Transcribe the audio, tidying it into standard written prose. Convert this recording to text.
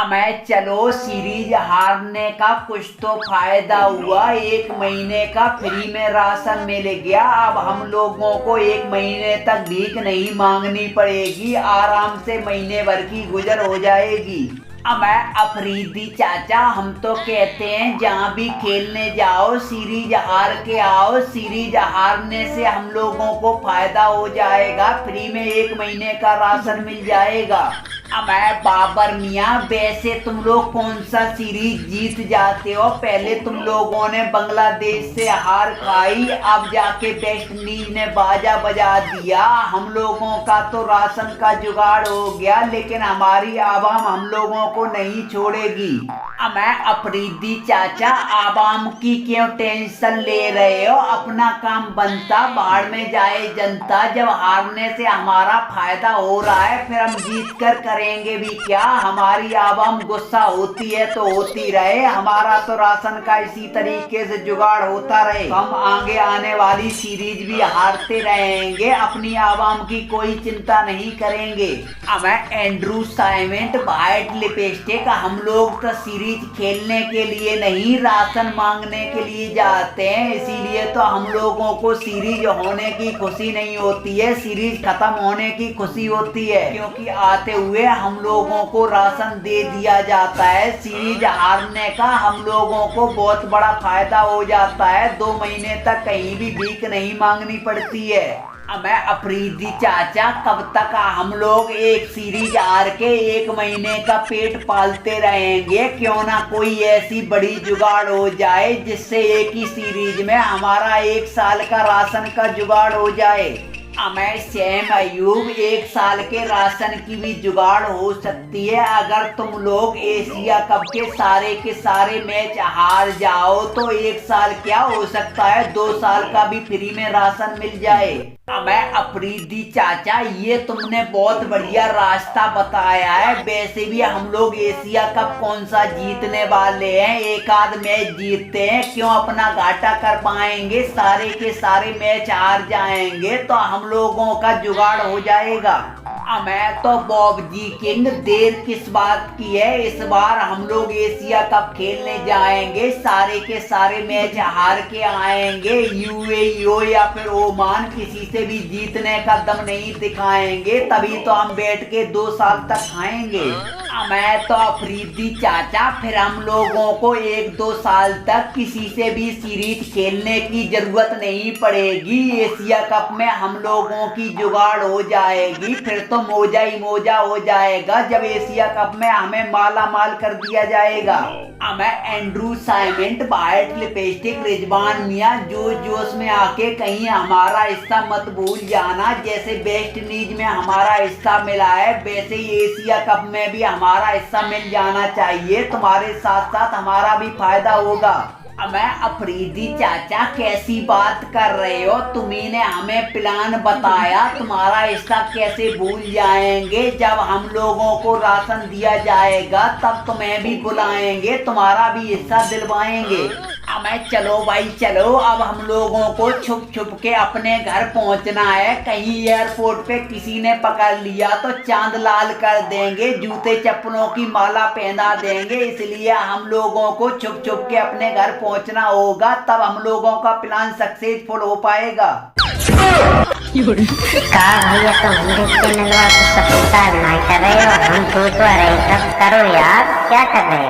मैं चलो सीरीज हारने का कुछ तो फायदा हुआ। 1 महीने का फ्री में राशन मिल गया। अब हम लोगों को 1 महीने तक भीख नहीं मांगनी पड़ेगी। आराम से महीने भर की गुजर हो जाएगी। मैं अफरीदी चाचा, हम तो कहते हैं जहाँ भी खेलने जाओ सीरीज हार के आओ। सीरीज हारने से हम लोगों को फायदा हो जाएगा। फ्री में 1 महीने का राशन मिल जाएगा। मैं बाबर मियाँ, वैसे तुम लोग कौन सा सीरीज जीत जाते हो? पहले तुम लोगों ने बांग्लादेश से हार खाई, अब जाके वेस्ट इंडीज ने बाजा बजा दिया। हम लोगों का तो राशन का जुगाड़ हो गया, लेकिन हमारी आवाम हम लोगों को नहीं छोड़ेगी। मैं अफरीदी चाचा, आवाम की क्यों टेंशन ले रहे हो? अपना काम बनता, बाढ़ में जाए जनता। जब हारने से हमारा फायदा हो रहा है, फिर हम जीत कर करेंगे भी क्या? हमारी आवाम गुस्सा होती है तो होती रहे, हमारा तो राशन का इसी तरीके से जुगाड़ होता रहे। हम आगे आने वाली सीरीज भी हारते रहेंगे, अपनी आवाम की कोई चिंता नहीं करेंगे। मैं एंड्रू साइमेंट, वाइट लिपस्टिक, हम लोग तो सीरीज खेलने के लिए नहीं, राशन मांगने के लिए जाते हैं। इसीलिए तो हम लोगों को सीरीज होने की खुशी नहीं होती है, सीरीज खत्म होने की खुशी होती है, क्योंकि आते हुए हम लोगों को राशन दे दिया जाता है। सीरीज हारने का हम लोगों को बहुत बड़ा फायदा हो जाता है। 2 महीने तक कहीं भी भीख नहीं मांगनी पड़ती है। मैं अफरीदी चाचा, कब तक हम लोग एक सीरीज हार के 1 महीने का पेट पालते रहेंगे? क्यों ना कोई ऐसी बड़ी जुगाड़ हो जाए जिससे एक ही सीरीज में हमारा 1 साल का राशन का जुगाड़ हो जाए। मैं सैम अयूब, 1 साल के राशन की भी जुगाड़ हो सकती है। अगर तुम लोग एशिया कप के सारे मैच हार जाओ तो 1 साल क्या हो सकता है, 2 साल का भी फ्री में राशन मिल जाए। मैं अफरीदी चाचा, ये तुमने बहुत बढ़िया रास्ता बताया है। वैसे भी हम लोग एशिया कप कौन सा जीतने वाले हैं, एक आध मैच जीतते हैं, क्यों अपना घाटा कर पाएंगे? सारे के सारे मैच हार जाएंगे तो हम लोगों का जुगाड़ हो जाएगा। मैं तो बॉब जी किंग, देर किस बात की है? इस बार हम लोग एशिया कप खेलने जाएंगे, सारे के सारे मैच हार के आएंगे। यूएई हो या फिर ओमान, किसी से भी जीतने का दम नहीं दिखाएंगे, तभी तो हम बैठ के 2 साल तक खाएंगे। मैं तो अफरीदी चाचा, फिर हम लोगों को 1-2 साल तक किसी से भी सीरीज खेलने की जरूरत नहीं पड़ेगी। एशिया कप में हम लोगों की जुगाड़ हो जाएगी, फिर तो मोजा ही मोजा हो जाएगा जब एशिया कप में हमें माला माल कर दिया जाएगा। मैं एंड्रू साइमेंट, वाइट लिपस्टिक, रिजवान मियाँ, जोश में आके कहीं हमारा हिस्सा मत भूल जाना। जैसे वेस्ट इंडीज में हमारा हिस्सा मिला है, वैसे ही एशिया कप में भी हमारा हिस्सा मिल जाना चाहिए। तुम्हारे साथ साथ हमारा भी फायदा होगा। मैं अफरीदी चाचा, कैसी बात कर रहे हो? तुम्ही ने हमें प्लान बताया, तुम्हारा हिस्सा कैसे भूल जाएंगे? जब हम लोगों को राशन दिया जाएगा तब तुम्हें भी बुलाएंगे, तुम्हारा भी हिस्सा दिलवाएंगे। मैं चलो भाई चलो, अब हम लोगों को छुप छुप के अपने घर पहुंचना है। कहीं एयरपोर्ट पे किसी ने पकड़ लिया तो चांद लाल कर देंगे, जूते चप्पलों की माला पहना देंगे। इसलिए हम लोगों को छुप छुप के अपने घर पहुंचना होगा, तब हम लोगों का प्लान सक्सेसफुल हो पाएगा। का भैया, तो हमारे चैनल को सब्सक्राइब नहीं कर रहे हो? हम तो रहे, सब करो यार, क्या कर रहे हो?